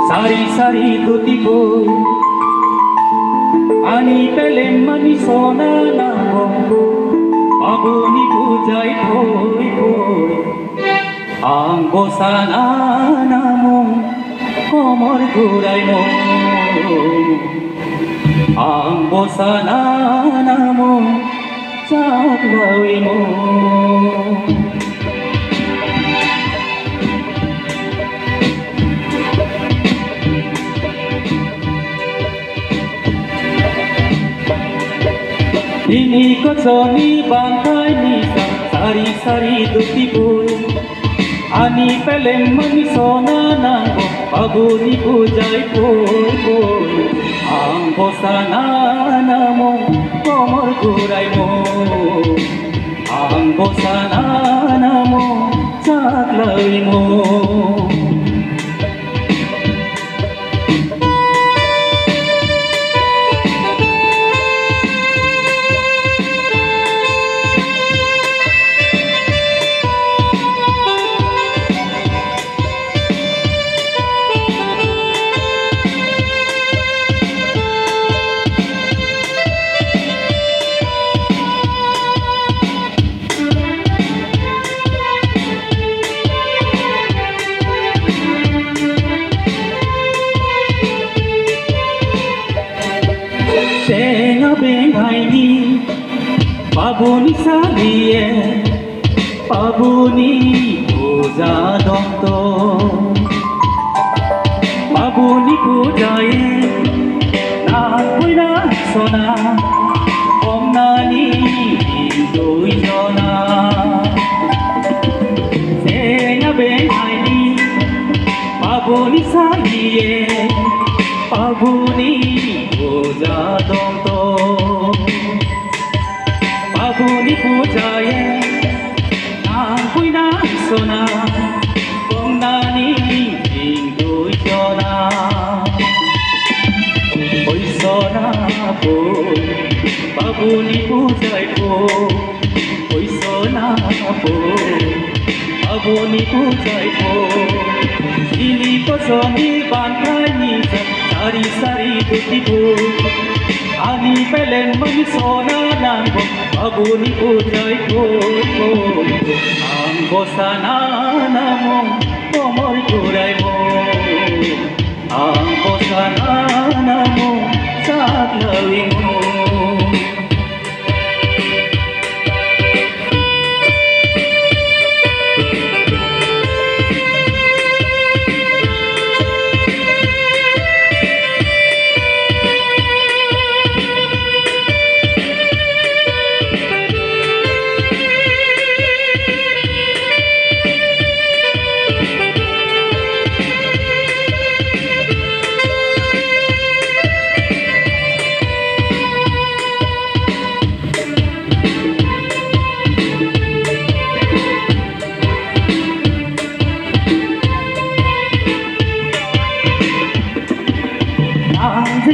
Sari sari tutipo Ani pelem mani sona namo Abuni pujai koi koi Ang bosana namo Komor gurai mo Ang bosana namo Saklawi mo Ini koconi bangkai nisa Sari sari dutipoy Ani pelem mani sona nango Paguni pujai koi koi Ang bosana namo Komor gurai mo Ang bosana namo Saklawi mo Senga bengaini Pabuni saliye Pabuni puja dokto Pabuni pujaye Na kuina sona Om nani indoi jona Senga bengaini Pabuni saliye Pabuni puja dokto Pabuni pujaye Nang kuina sona Kong nani indoi jona Oi sona po Pabuni pujai po Oi sona po Pabuni pujai po Ini kosoni bangkai nisa Sari sari tutipo Ani pelem mani sona nango Pabuni pujai koi koi Ang bosana namo Komor gurai mo Ang bosana namo Saklawi mo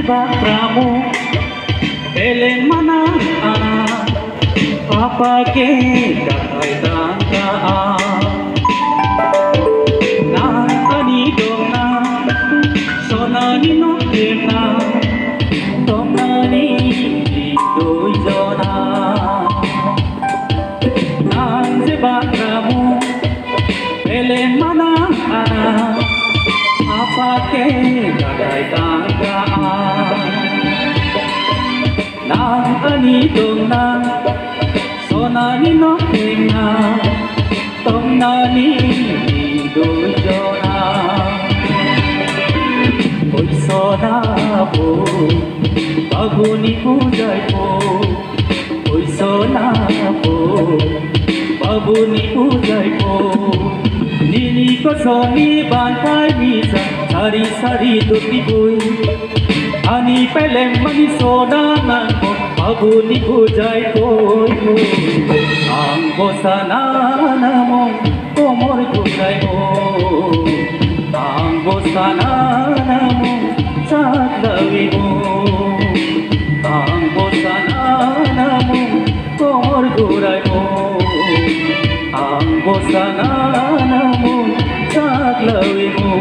Bakramu Peleng mana anak Papa ke datai tangka Nantani dona Sona ni no kena Tona ni doi zona Nante bakramu Peleng mana anak Papa ke datai tangka Nang ani dong na Sona ni no kena Tong na ni doi jona Oi sona po Pabuni pujai po Oi sona po Pabuni pujai po Nini kosoni bangkai nisa Sari sari tutipoy Ani pelem mani sona nango Pabuni pujai koi koi Ang bosana namo Komor gurai mo Ang bosana namo Saklawi mo Ang bosana namo Komor gurai mo Ang bosana namo Saklawi mo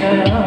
ছায়া